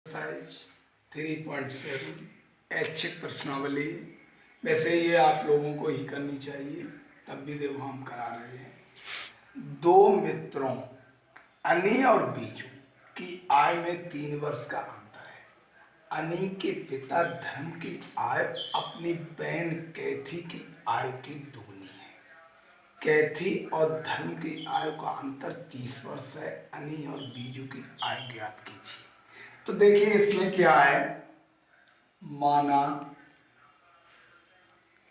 Size 3.7 ऐच्छिक प्रश्नावली। वैसे ये आप लोगों को ही करनी चाहिए, तब भी देखो हम करा रहे हैं। दो मित्रों अनी और बीजू की आय में 3 वर्ष का अंतर है। अनी के पिता धर्म की आय अपनी बहन कैथी की आय की दुगनी है। कैथी और धर्म की आयु का अंतर 30 वर्ष है। अनी और बीजू की आय ज्ञात कीजिए। तो देखिए इसमें क्या है, माना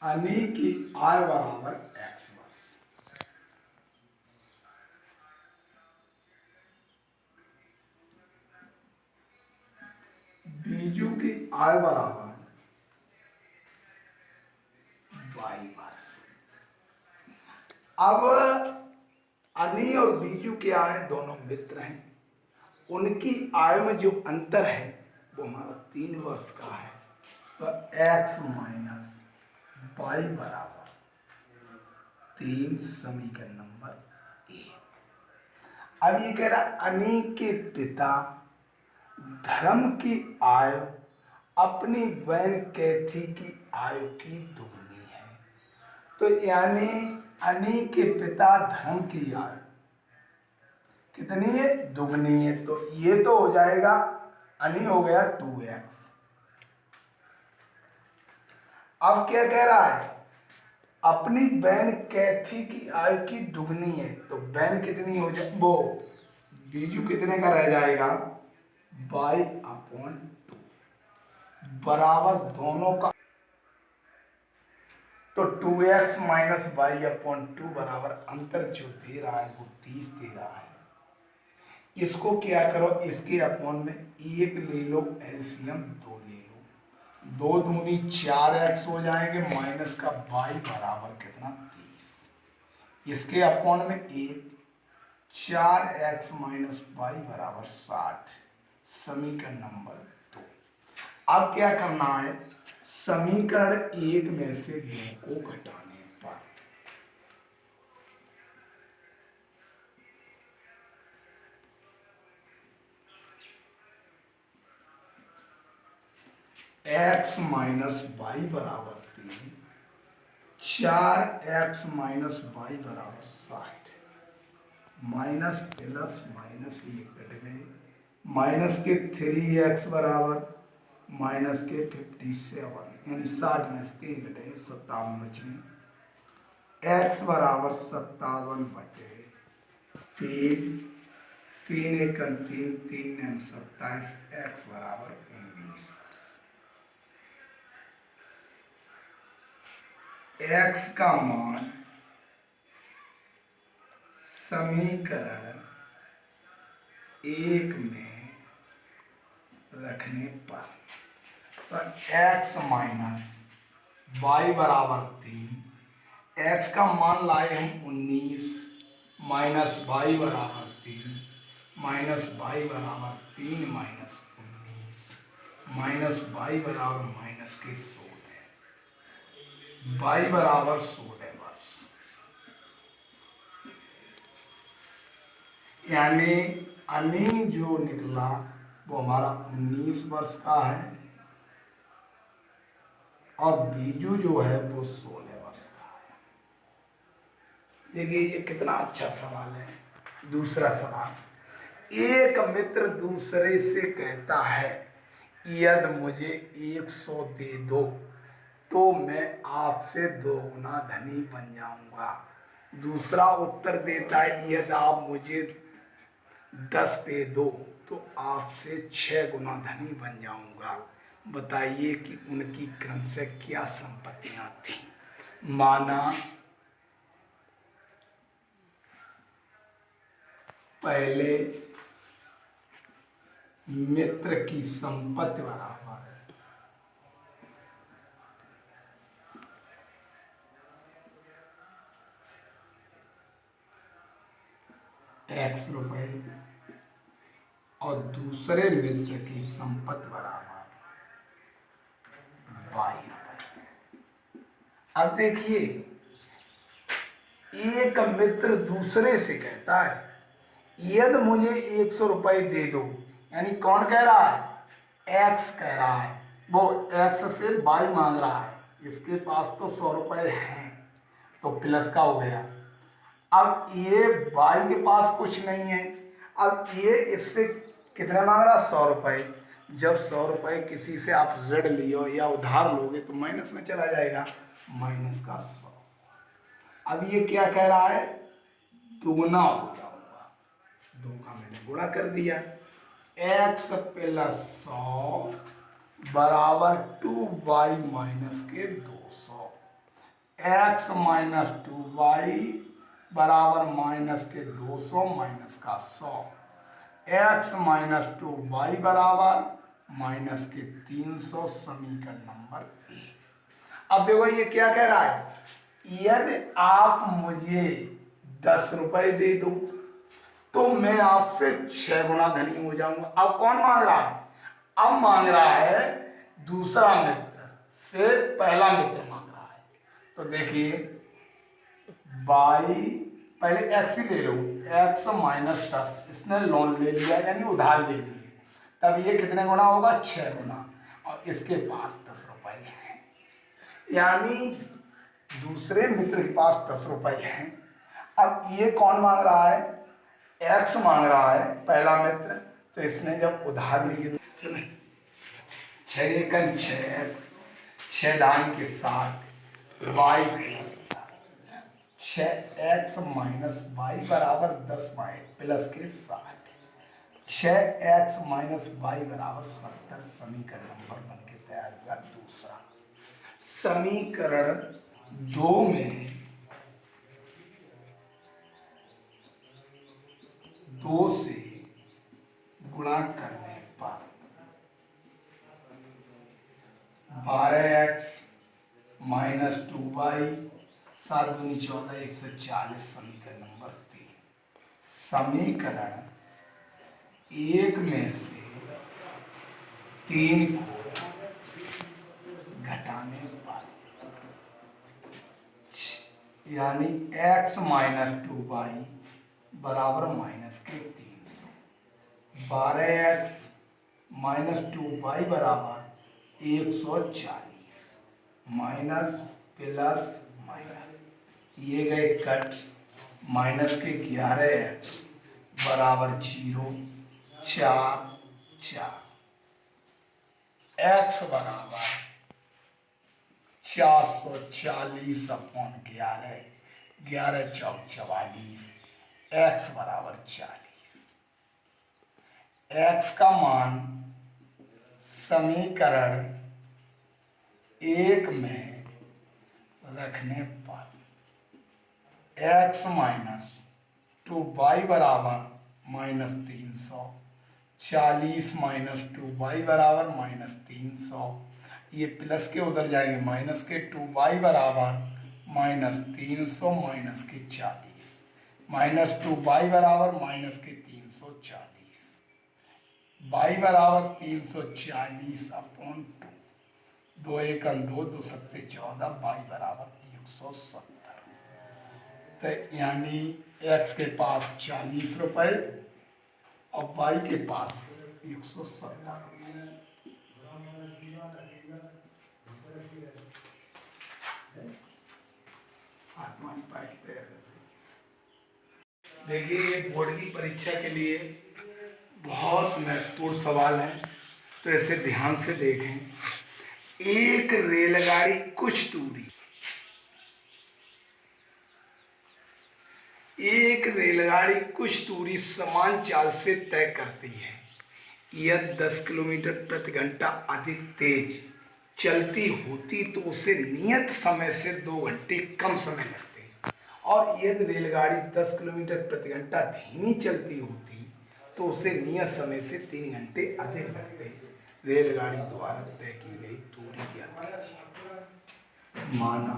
अनी की आय बराबर x वर्ष, बीजू की आय बराबर y वर्ष। अब अनी और बीजू की आय दोनों मित्र हैं, उनकी आयु में जो अंतर है वो हमारा 3 वर्ष का है। तो x माइनस वाई बराबर 3 समीकरण नंबर 1। अब ये कह रहा अनी के पिता धर्म की आयु अपनी बहन कैथी की आयु की दुगनी है। तो यानी अनी के पिता धर्म की आयु कितनी है? दुगनी है। तो ये तो हो जाएगा, अनी हो गया 2x। अब क्या कह रहा है, अपनी बहन कैथी की आयु की दुगनी है। तो बहन कितनी हो जाए, वो बीजू कितने का रह जाएगा, y/2 बराबर दोनों का। तो 2x माइनस y/2 बराबर अंतर जो दे रहा है वो 30 दे रहा है। इसको क्या करो, इसके अपॉन में 1 ले लो, एलसीएम 2 ले लो। 2 दूनी 4x हो जाएंगे, माइनस का y बराबर कितना, 30। इसके अपॉन में 1, 4x माइनस वाई बराबर 60, समीकरण नंबर 2। अब क्या करना है, समीकरण 1 में से 2 को घटाने पर x माइनस वाई बराबर 3, 4x माइनस वाई बराबर 60, माइनस प्लस माइनस ये कट गए, माइनस के 3x बराबर माइनस के 57, यानी 60 में से 3 घटे 57 बचे। x बराबर 57 बटे 3, 3 एक 3, 3 ने 27, x बराबर 19। x का मान समीकरण 1 में रखने पर, तो x माइनस वाई बराबर 3, x का मान लाए हम 19, माइनस वाई बराबर 3, माइनस वाई बराबर 3 माइनस 19, माइनस वाई बराबर माइनस के 16, वाई बराबर 16 वर्ष। यानी अनी जो निकला वो हमारा 19 वर्ष का है, और बीजू जो है वो 16 वर्ष का है। देखिए ये कितना अच्छा सवाल है। दूसरा सवाल, एक मित्र दूसरे से कहता है यदि मुझे 100 दे दो तो मैं आपसे 2 गुना धनी बन जाऊंगा। दूसरा उत्तर देता है यदि आप मुझे 10 दे दो तो आपसे 6 गुना धनी बन जाऊंगा। बताइए कि उनकी क्रमशः क्या संपत्तियां थी। माना पहले मित्र की संपत्ति बराबर x रुपए और दूसरे मित्र की संपत्ति बराबर y रुपए। अब देखिए, एक मित्र दूसरे से कहता है यदि मुझे 100 रुपए दे दो, यानी कौन कह रहा है, एक्स कह रहा है, वो एक्स से वाई मांग रहा है, इसके पास तो 100 रुपये हैं तो प्लस का हो गया। अब ये वाई के पास कुछ नहीं है, अब ये इससे कितना मांग रहा, 100 रुपये। जब 100 रुपये किसी से आप ऋण लियो या उधार लोगे तो माइनस में चला जाएगा, माइनस का 100। अब ये क्या कह रहा है, दुगुना हो जाऊंगा, 2 का मैंने गुणा कर दिया, एक्स प्लस 100 बराबर 2y माइनस के 200, एक्स माइनस 2y बराबर माइनस के 200 माइनस का 100, एक्स माइनस 2y बराबर माइनस के 300, समीकरण नंबर 1। अब देखो ये क्या कह रहा है, यदि आप मुझे 10 रुपए दे दो तो मैं आपसे 6 गुना धनी हो जाऊंगा। अब कौन मांग रहा है, अब मांग रहा है दूसरा मित्र से पहला मित्र मांग रहा है। तो देखिए बाई, पहले एक्स ही ले लो, एक्स माइनस 10, इसने लोन ले लिया यानी उधार ले लिए, तब ये कितने गुना होगा, 6 गुना, और इसके पास 10 रुपए हैं, यानी दूसरे मित्र के पास 10 रुपए हैं। अब ये कौन मांग रहा है, एक्स मांग रहा है पहला मित्र, तो इसने जब उधार लिए, चले 6 एकन 6x, 6 दाएं के 7, y plus 10, 6x minus Y बराबर 10y प्लस के 60, 6x माइनस वाई बराबर 70, समीकरण नंबर बन के तैयार हुआ दूसरा। समीकरण 2 में 2 से गुणा करने पर 12x माइनस 2y 7 दूनी 14, 140, समीकरण नंबर 3। समीकरण 1 में से 3 को घटाने पर यानी x माइनस 2y बराबर माइनस के 300, 12x माइनस 2y बराबर 140, माइनस प्लस माइनस, ये गए कट, माइनस के 11x बराबर 0, 4, 4, x बराबर 440 अपॉन 11, 11 चौक 44, x बराबर 40। x का मान समीकरण 1 में रखने पर x माइनस 2y बराबर माइनस 300, 40 माइनस 2y बराबर माइनस 300, ये प्लस के उधर जाएंगे, माइनस के 2y बराबर माइनस 300 माइनस के 40, माइनस 2y बराबर माइनस के 340, y बराबर 340 अपॉन 2, 2 एकम 2, 2 सत्ते 14, y बराबर 170। तो यानी x के पास 40 रुपए और y के पास 170 रुपए। देखिए ये बोर्ड की परीक्षा के लिए बहुत महत्वपूर्ण सवाल है, तो ऐसे ध्यान से देखें। एक रेलगाड़ी कुछ दूरी, एक रेलगाड़ी कुछ दूरी समान चाल से तय करती है। यह 10 किलोमीटर प्रति घंटा अधिक तेज चलती होती तो उसे नियत समय से 2 घंटे कम समय लगते, और यदि रेलगाड़ी 10 किलोमीटर प्रति घंटा धीमी चलती होती तो उसे नियत समय से 3 घंटे अधिक लगते। रेलगाड़ी द्वारा तय की गई दूरी ज्ञात कीजिए। माना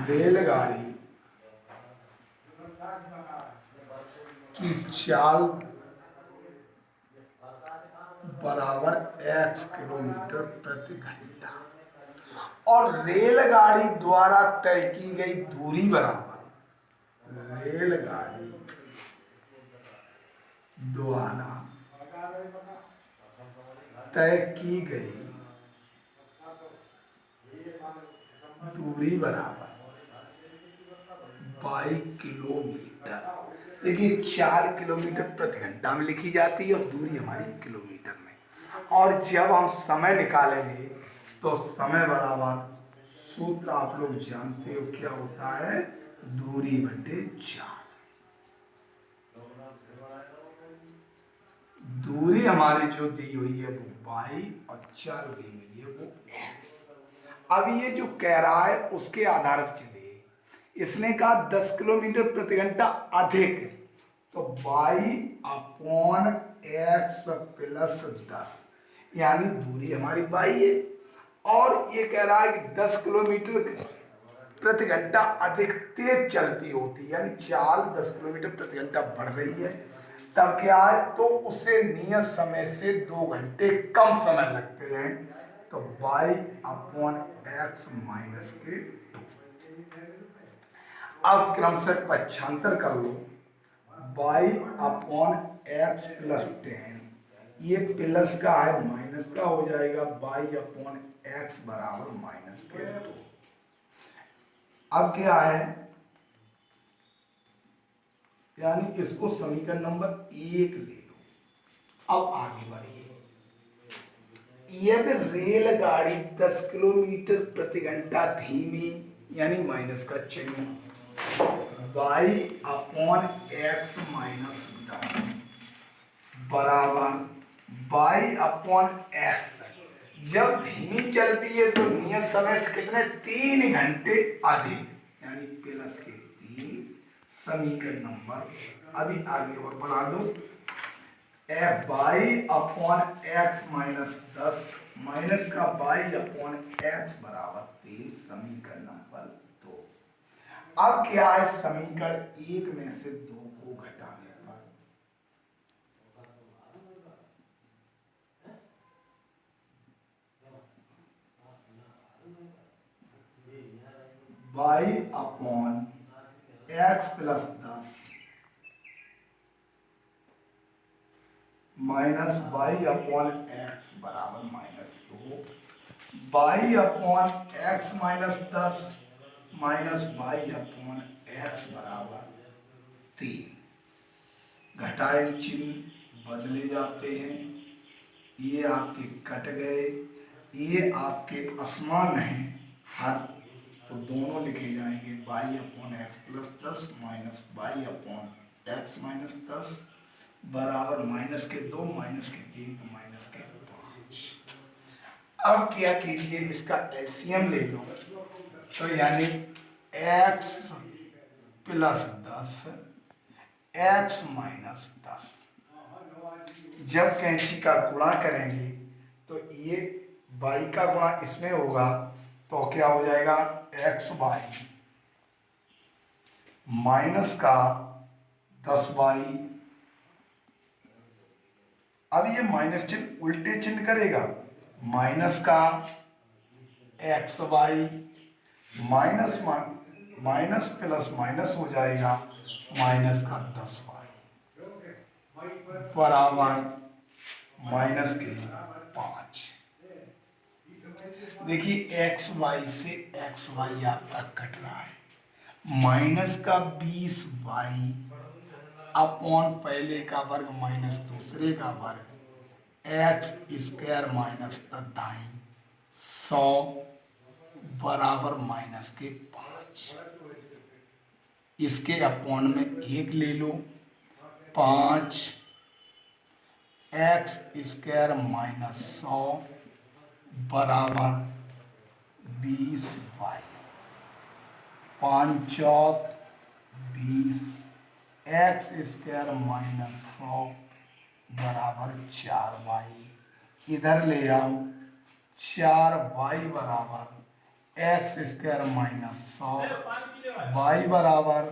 रेलगाड़ी की चाल बराबर x किलोमीटर प्रति घंटा और रेलगाड़ी द्वारा तय की गई दूरी बराबर, रेलगाड़ी द्वारा तय की गई दूरी बराबर 22 किलोमीटर। देखिए 4 किलोमीटर प्रति घंटा में लिखी जाती है और दूरी हमारी किलोमीटर में। और जब हम समय निकालेंगे तो समय बराबर सूत्र आप लोग जानते हो क्या होता है, दूरी बटे 4। दूरी हमारी जो दी हुई है वो 22 और 4 दी हुई है वो x। अब ये जो कह रहा है उसके आधार पर चलिए। इसने कहा 10 किलोमीटर प्रति घंटा अधिक, तो y अपॉन एक्स प्लस 10, यानी दूरी हमारी y है। और ये कह रहा है कि 10 किलोमीटर प्रति घंटा अधिक तेज चलती होती, यानी चाल 10 किलोमीटर प्रति घंटा बढ़ रही है, तब क्या है, तो उससे नियत समय से 2 घंटे कम समय लगते हैं, तो y अपॉन एक्स माइनस के 2। अब क्रमशः पक्षांतर कर लो, y अपॉन एक्स प्लस 10, ये प्लस का है माइनस का हो जाएगा, y अपॉन एक्स बराबर माइनस के 2। अब क्या है, यानी इसको समीकरण नंबर 1 ले लो। अब आगे बढ़िए। यदि रेलगाड़ी 10 किलोमीटर प्रति घंटा धीमी, यानी माइनस का चिन्ह, y अपॉन एक्स माइनस 10 बराबर y अपॉन एक्स, जब धीमी चलती है तो नियत समय से कितने, 3 घंटे अधिक, यानी प्लस के 3। समीकरण नंबर, अभी आगे और बढ़ा दो, y upon x minus 10 minus का y अपॉन एक्स बराबर 3। समीकरण नंबर 2। अब क्या है, समीकरण 1 में से 2 को घटाने पर y upon x plus 10 minus y upon x बराबर minus 2, y upon x minus 10 minus y upon x बराबर 3। घटाए चिन्ह बदले जाते हैं, ये आपके कट गए, ये आपके असमान हैं हर, तो दोनों लिखे जाएंगे, y upon x plus 10 minus y upon x minus 10 बराबर माइनस के 2 माइनस के 3 तो माइनस के 5। अब क्या कीजिए, इसका एलसीएम ले लो, तो यानी x प्लस 10 x माइनस 10, जब कैंची का गुणा करेंगे तो ये y का गुणा इसमें होगा, तो क्या हो जाएगा, xy माइनस का 10y। अब ये माइनस चिन्ह उल्टे चिन्ह करेगा, माइनस का xy minus minus plus minus हो जाएगा, माइनस का 10y बराबर माइनस के 5। देखिए एक्स वाई से एक्स वाई आपका कट रहा है, माइनस का 20y अपॉन पहले का वर्ग माइनस दूसरे का वर्ग, एक्स स्क्वायर माइनस 100 बराबर माइनस के 5। इसके अपॉन में 1 ले लो, 5 एक्स स्क्वायर माइनस 100 बराबर 20y, 5 चौक 20, एक्स स्क्वायर माइनस 100 बराबर 4y। इधर ले आओ, 4y बराबर एक्स स्क्वायर माइनस 100, y बराबर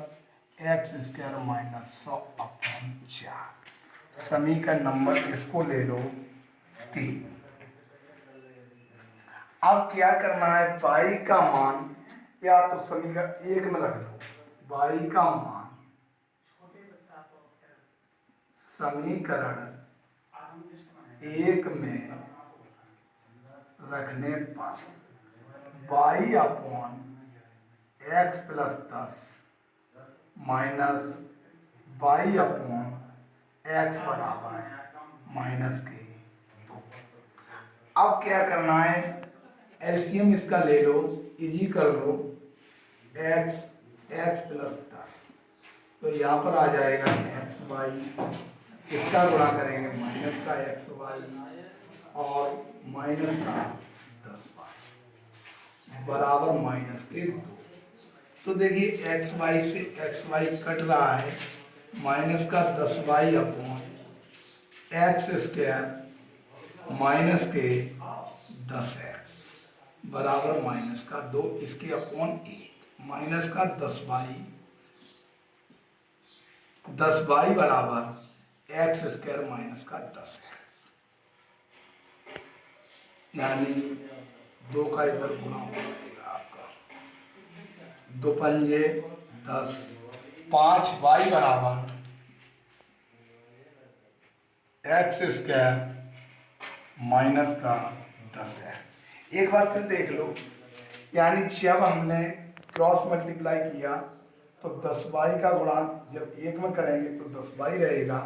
एक्स स्क्वायर माइनस 100 अपॉन 4। समीकरण नंबर इसको ले लो 3। अब क्या करना है, y का मान या तो समीकरण 1 में रख दो, y का मान समीकरण 1 में रखने पर Y upon x plus 10 minus Y upon x बराबर माइनस के 2। अब क्या करना है, एलसीएम इसका ले लो, इजी कर लो, एक्स प्लस 10, तो यहाँ पर आ जाएगा एक्स वाई, इसका गुणा करेंगे माइनस का एक्स वाई और माइनस का 10 वाई बराबर माइनस के 2। तो देखिए एक्स वाई से एक्स वाई कट रहा है, माइनस का 10 Y upon X square minus के 10 एक्स बराबर माइनस का 2, इसके अपॉन ए माइनस का 10 वाई बराबर एक्स स्क्वायर माइनस का 10 एक्स, यानी 2 का इधर गुणा हो जाएगा आपका, 2 पंजे 10, 5 वाई बराबर एक्स स्क्वायर माइनस का 10 है। एक बार फिर देख लो, यानी जब हमने क्रॉस मल्टीप्लाई किया तो 10 वाई का गुणा जब एक में करेंगे तो 10 वाई रहेगा,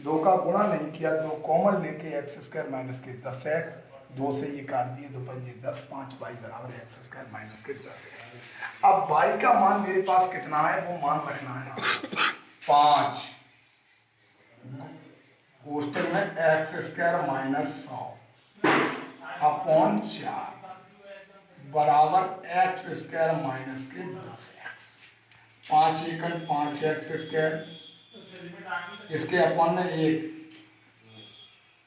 2 का गुणा नहीं किया, 2 कॉमन लेके एक्स स्क्वायर माइनस के 10 एक्स, 2 से ये काट दिए, 2 पंजे 10, 5 वाई बराबर एक्स स्क्वायर माइनस के 10 है। अब वाई का मान मेरे पास कितना है वो मान रखना है 5 कोष्टक में एक्स स्क्वायर माइनस 100 अपॉन 4 बराबर एक्स स्क्वायर माइनस के 10 एक्स, 5 एकड़ 5 एक्स स्क्वायर, इसके अपॉन में 1,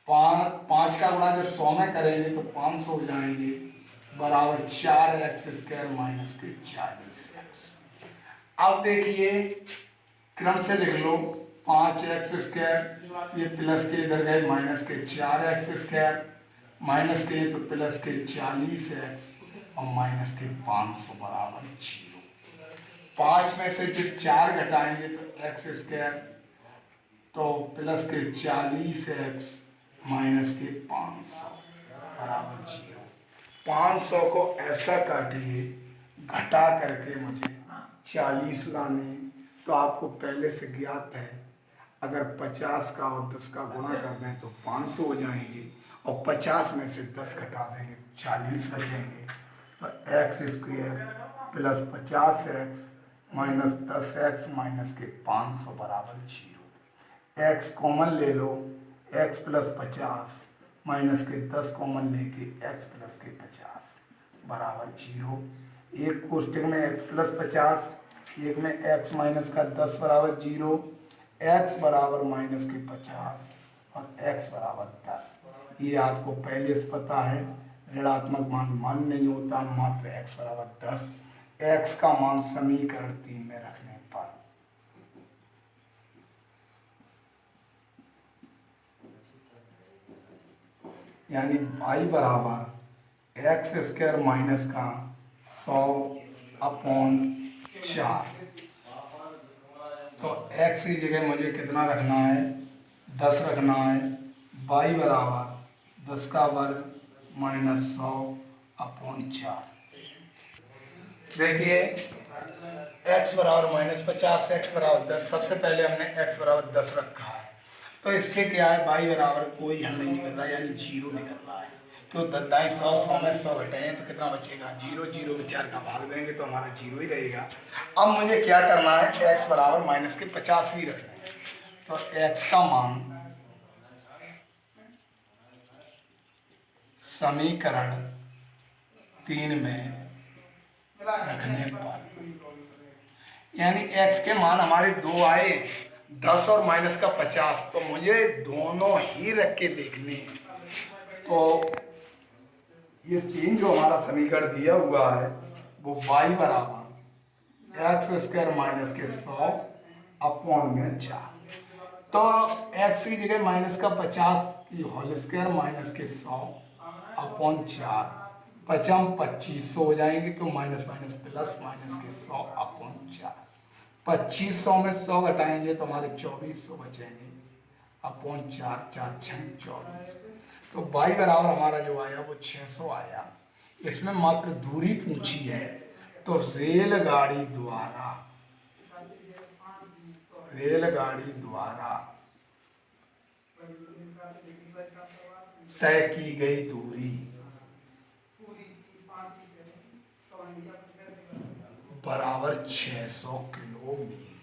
5 का गुणा जब 100 में करेंगे तो 500 हो जाएंगे बराबर 4 एक्स स्क्वायर माइनस के 40 एक्स। अब देखिए क्रम से लिख लो, 5 एक्स स्क्वायर, ये प्लस के इधर गए माइनस के 4 एक्स स्क्वायर, माइनस के तो प्लस के 40 एक्स और माइनस के 500 बराबर 0। 5 में से जब 4 घटाएंगे तो एक्स स्क्वायर, तो प्लस के 40 एक्स माइनस के 500 बराबर 0। 500 को ऐसा काटिए, घटा करके मुझे 40 लाने, तो आपको पहले से ज्ञात है अगर 50 का और 10 का गुणा कर दें तो 500 हो जाएंगे, और 50 में से 10 घटा देंगे 40 बचेंगे, तो x square plus 50 x minus 10 x minus के 500 बराबर 0। एक्स कॉमन ले लो, एक्स प्लस 50 माइनस के 10 कॉमन लेके एक्स प्लस के 50 बराबर 0। एक कोष्टक में एक्स प्लस 50, एक में एक्स माइनस का 10 बराबर 0, एक्स बराबर माइनस के 50 और एक्स बराबर 10। ये आपको पहले से पता है, ऋणात्मक मान मान नहीं होता, मात्र एक्स बराबर 10, एक्स का मान समीकरण 3 में रखने पर यानी y बराबर एक्स स्क्वायर माइनस का 100 अपॉन 4, तो x की जगह मुझे कितना रखना है, 10 रखना है, y बराबर 10 का वर्ग माइनस 100 अपॉन 4। देखिए x बराबर माइनस 50, x बराबर 10, सबसे पहले हमने x बराबर 10 रखा है, तो इससे क्या है y बराबर कोई हम नहीं निकल रहा है, यानी 0 निकल रहा है, तो 10 100 में 100 घटाएं तो कितना बचेगा 0, 0 में 4 का भाग देंगे तो हमारा 0 ही रहेगा। अब मुझे क्या करना है, x बराबर माइनस के 50 भी रखना है, तो x का मान समीकरण 3 में रखने पर, यानी x के मान हमारे 2 आए, 10 और माइनस का 50, तो मुझे दोनों ही रख के देखने हैं। तो ये 3 जो हमारा समीकरण दिया हुआ है वो y बराबर एक्स स्क्वायर माइनस के 100 अपॉन में 4, तो x की जगह माइनस का 50 की होल स्क्वायर माइनस के 100 अपॉन 4, 50 2500 हो जाएंगे, तो माइनस माइनस प्लस माइनस के 100 अपॉन 4, 2500 में 100 घटाएंगे तो हमारे 2400 बचेंगे अपॉन 4 4 6 24। तो y बराबर हमारा जो आया वो 600 आया। इसमें मात्र दूरी पूछी है, तो रेलगाड़ी द्वारा तय की गई दूरी बराबर 600 किलोमीटर।